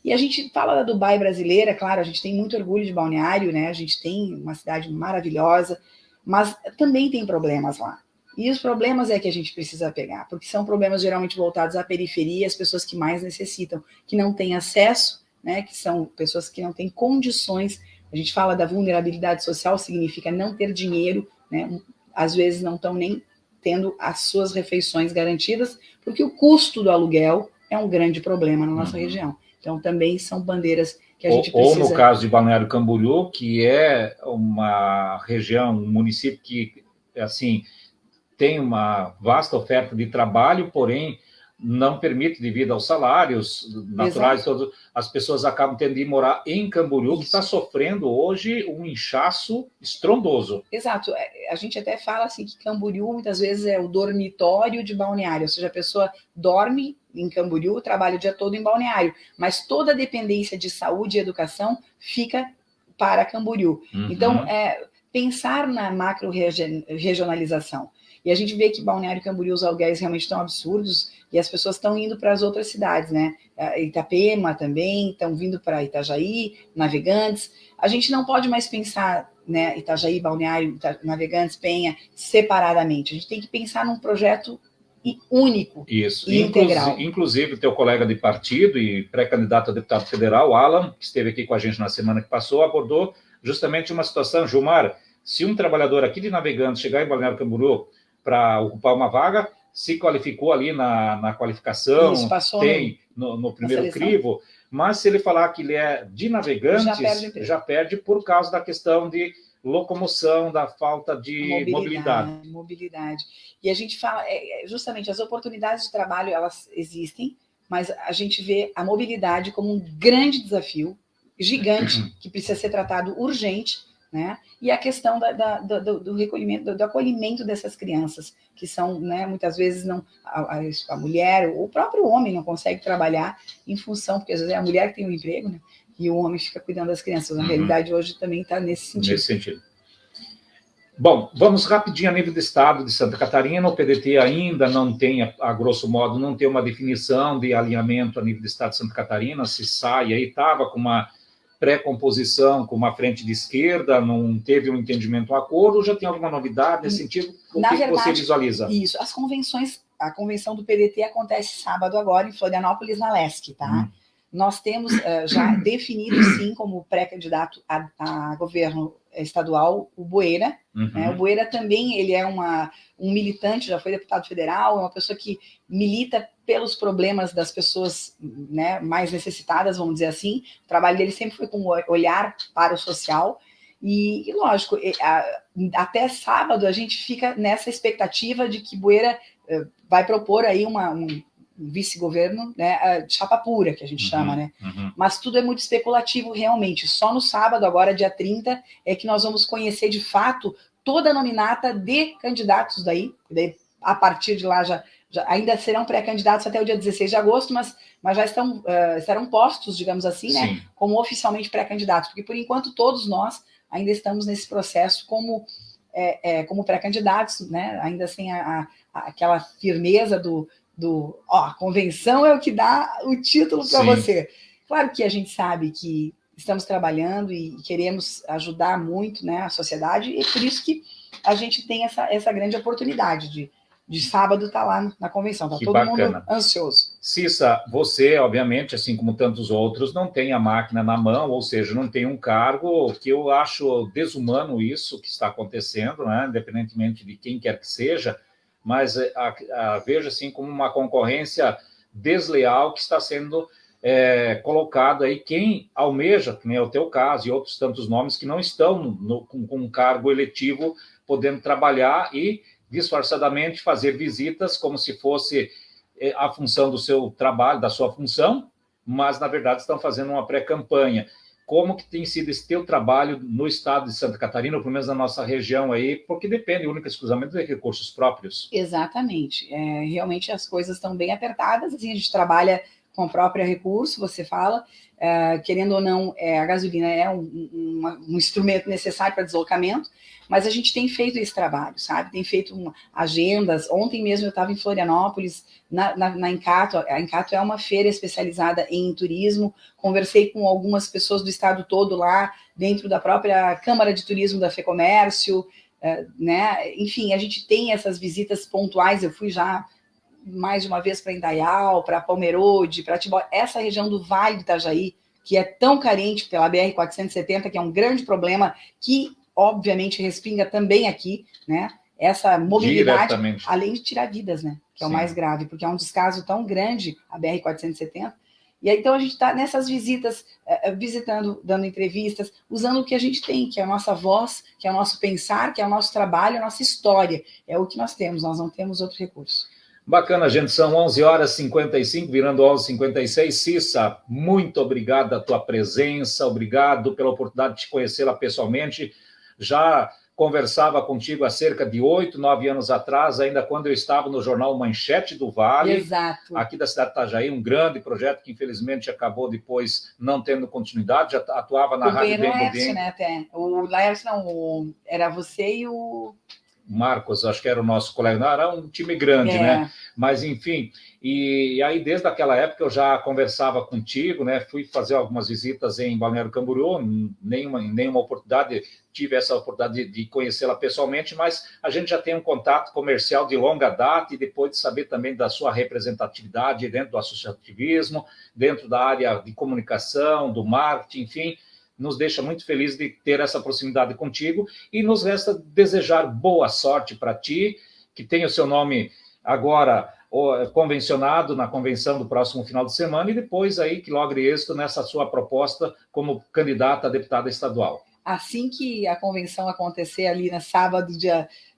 E a gente fala da Dubai brasileira, claro, a gente tem muito orgulho de Balneário, né? A gente tem uma cidade maravilhosa, mas também tem problemas lá. E os problemas é que a gente precisa pegar, porque são problemas geralmente voltados à periferia, as pessoas que mais necessitam, que não têm acesso, né, que são pessoas que não têm condições. A gente fala da vulnerabilidade social, significa não ter dinheiro, né, às vezes não estão nem tendo as suas refeições garantidas, porque o custo do aluguel é um grande problema na nossa região. Então, também são bandeiras que a gente precisa... Ou no caso de Balneário Camboriú, que é uma região, um município que, assim... tem uma vasta oferta de trabalho, porém não permite, devido aos salários naturais, as pessoas acabam tendo de morar em Camboriú, que está sofrendo hoje um inchaço estrondoso. Exato. A gente até fala assim que Camboriú muitas vezes é o dormitório de Balneário, ou seja, a pessoa dorme em Camboriú, trabalha o dia todo em Balneário, mas toda a dependência de saúde e educação fica para Camboriú. Então, pensar na macro-regionalização. E a gente vê que Balneário e Camboriú, os aluguéis realmente estão absurdos e as pessoas estão indo para as outras cidades, né? Itapema também, estão vindo para Itajaí, Navegantes. A gente não pode mais pensar, né, Itajaí, Balneário, Navegantes, Penha, separadamente. A gente tem que pensar num projeto único e integral. Inclusive, o teu colega de partido e pré-candidato a deputado federal, Alan, que esteve aqui com a gente na semana que passou, abordou justamente uma situação. Gilmar, se um trabalhador aqui de Navegantes chegar em Balneário Camboriú para ocupar uma vaga, se qualificou ali na qualificação, tem no primeiro crivo, mas se ele falar que ele é de Navegantes, já perde por causa da questão de locomoção, da falta de mobilidade. E a gente fala, justamente, as oportunidades de trabalho, elas existem, mas a gente vê a mobilidade como um grande desafio, gigante, que precisa ser tratado urgente, né? E a questão do recolhimento, do acolhimento dessas crianças, que são, né, muitas vezes não a mulher, o próprio homem não consegue trabalhar em função, porque às vezes é a mulher que tem um emprego, né? E o homem fica cuidando das crianças. Na realidade, hoje também está nesse sentido. Bom, vamos rapidinho a nível do estado de Santa Catarina. O PDT ainda não tem, a grosso modo, não tem uma definição de alinhamento a nível do estado de Santa Catarina. Se sai aí, estava com uma pré-composição com uma frente de esquerda, não teve um entendimento, um acordo, ou já tem alguma novidade nesse sentido? O que você visualiza? Isso, as convenções, a convenção do PDT acontece sábado agora em Florianópolis, na Lesc, tá? Nós temos já definido, sim, como pré-candidato a governo estadual, o Boeira. Né? O Boeira também, ele é um militante, já foi deputado federal, é uma pessoa que milita pelos problemas das pessoas, né, mais necessitadas, vamos dizer assim. O trabalho dele sempre foi com olhar para o social. E lógico, até sábado a gente fica nessa expectativa de que Boeira vai propor aí um vice-governo, né, chapa pura, que a gente chama, né? Mas tudo é muito especulativo, realmente. Só no sábado, agora, dia 30, é que nós vamos conhecer, de fato, toda a nominata de candidatos daí a partir de lá, já ainda serão pré-candidatos até o dia 16 de agosto, mas já estarão postos, digamos assim, né, como oficialmente pré-candidatos, porque, por enquanto, todos nós ainda estamos nesse processo como pré-candidatos, né, ainda sem aquela firmeza a convenção é o que dá o título para você. Claro que a gente sabe que estamos trabalhando e queremos ajudar muito, né, a sociedade, e por isso que a gente tem essa grande oportunidade de sábado estar lá na convenção. Está todo mundo ansioso. Cissa, você, obviamente, assim como tantos outros, não tem a máquina na mão, ou seja, não tem um cargo, que eu acho desumano isso que está acontecendo, né, independentemente de quem quer que seja, mas vejo assim como uma concorrência desleal que está sendo colocado aí. Quem almeja, que nem é o teu caso, e outros tantos nomes que não estão com um cargo eletivo, podendo trabalhar e disfarçadamente fazer visitas como se fosse a função do seu trabalho, da sua função, mas, na verdade, estão fazendo uma pré-campanha. Como que tem sido esse teu trabalho no estado de Santa Catarina, ou pelo menos na nossa região aí, porque depende única e exclusivamente de recursos próprios? Exatamente. Realmente as coisas estão bem apertadas, assim, a gente trabalha com o próprio recurso, você fala, querendo ou não, a gasolina é um instrumento necessário para deslocamento, mas a gente tem feito esse trabalho, sabe? Tem feito agendas. Ontem mesmo eu estava em Florianópolis, na Encato. A Encato é uma feira especializada em turismo. Conversei com algumas pessoas do estado todo lá, dentro da própria Câmara de Turismo da FEComércio, né? Enfim, a gente tem essas visitas pontuais. Eu fui já mais de uma vez para Indaial, para Palmerode, para Tibó, essa região do Vale do Itajaí, que é tão carente pela BR-470, que é um grande problema, que obviamente respinga também aqui, né? Essa mobilidade, além de tirar vidas, né? Que é o mais grave, porque é um descaso tão grande, a BR-470. E aí, então a gente está nessas visitas, visitando, dando entrevistas, usando o que a gente tem, que é a nossa voz, que é o nosso pensar, que é o nosso trabalho, a nossa história. É o que nós temos, nós não temos outro recurso. Bacana, gente, são 11h55, virando 11h56. Cissa, muito obrigado a tua presença, obrigado pela oportunidade de te conhecê-la pessoalmente. Já conversava contigo há cerca de 8, 9 anos atrás, ainda quando eu estava no jornal Manchete do Vale, Exato. Aqui da cidade de Itajaí, um grande projeto que infelizmente acabou depois não tendo continuidade, já atuava na Rádio Bem Laércio, né, até. O Laércio não, era você e o... Marcos, acho que era o nosso colega, não, era um time grande, né? Mas, enfim, e aí desde aquela época eu já conversava contigo, né? Fui fazer algumas visitas em Balneário Camboriú, nenhuma oportunidade, tive essa oportunidade de conhecê-la pessoalmente, mas a gente já tem um contato comercial de longa data e depois de saber também da sua representatividade dentro do associativismo, dentro da área de comunicação, do marketing, enfim, nos deixa muito feliz de ter essa proximidade contigo e nos resta desejar boa sorte para ti, que tenha o seu nome agora convencionado na convenção do próximo final de semana e depois aí que logre êxito nessa sua proposta como candidata a deputada estadual. Assim que a convenção acontecer ali no sábado,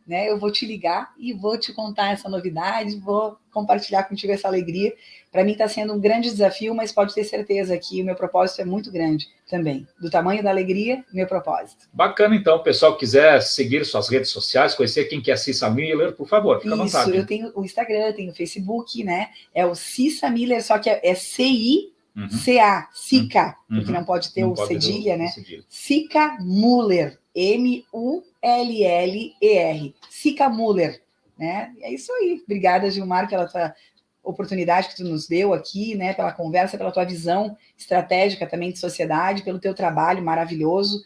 né, eu vou te ligar e vou te contar essa novidade, vou compartilhar contigo essa alegria. Para mim está sendo um grande desafio, mas pode ter certeza que o meu propósito é muito grande também. Do tamanho da alegria, meu propósito. Bacana, então, o pessoal quiser seguir suas redes sociais, conhecer quem que é Cissa Miller, por favor, fica à vontade. Isso, eu tenho o Instagram, tenho o Facebook, né? É o Cissa Miller, só que é C-I-C-A, Cica, porque não pode ter o cedilha, né? Cissa Muller, M-U-L-L-E-R, Cissa Muller, né? É isso aí. Obrigada, Gilmar, pela tua oportunidade que tu nos deu aqui, né? Pela conversa, pela tua visão estratégica também de sociedade, pelo teu trabalho maravilhoso.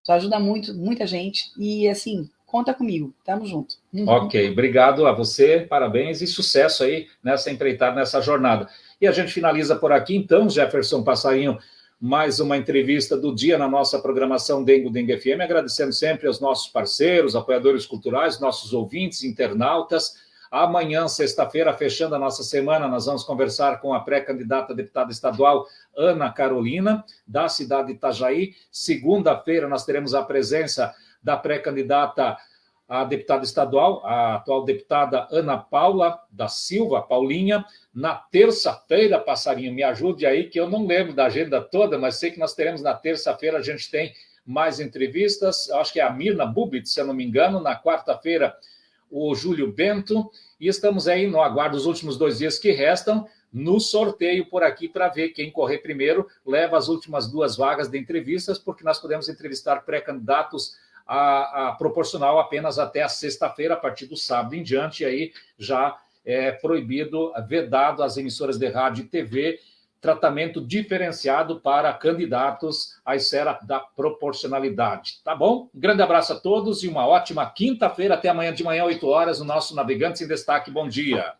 Tu ajuda muito, muita gente e, assim, conta comigo. Tamo junto. Ok, obrigado a você, parabéns e sucesso aí nessa empreitada, nessa jornada. E a gente finaliza por aqui, então, Jefferson Passarinho, mais uma entrevista do dia na nossa programação Dengo FM, agradecendo sempre aos nossos parceiros, apoiadores culturais, nossos ouvintes, internautas. Amanhã, sexta-feira, fechando a nossa semana, nós vamos conversar com a pré-candidata a deputada estadual Ana Carolina, da cidade de Itajaí. Segunda-feira, nós teremos a presença da pré-candidata a deputada estadual, a atual deputada Ana Paula da Silva, Paulinha. Na terça-feira, Passarinho, me ajude aí, que eu não lembro da agenda toda, mas sei que nós teremos na terça-feira, a gente tem mais entrevistas, acho que é a Mirna Bubit, se eu não me engano, na quarta-feira, o Júlio Bento, e estamos aí no aguardo dos últimos 2 dias que restam, no sorteio por aqui para ver quem correr primeiro, leva as últimas 2 vagas de entrevistas, porque nós podemos entrevistar pré-candidatos a proporcional apenas até a sexta-feira, a partir do sábado em diante, e aí já é proibido, vedado às emissoras de rádio e TV, tratamento diferenciado para candidatos à esfera da proporcionalidade. Tá bom? Um grande abraço a todos e uma ótima quinta-feira. Até amanhã de manhã, 8 horas, no nosso Navegantes em Destaque. Bom dia.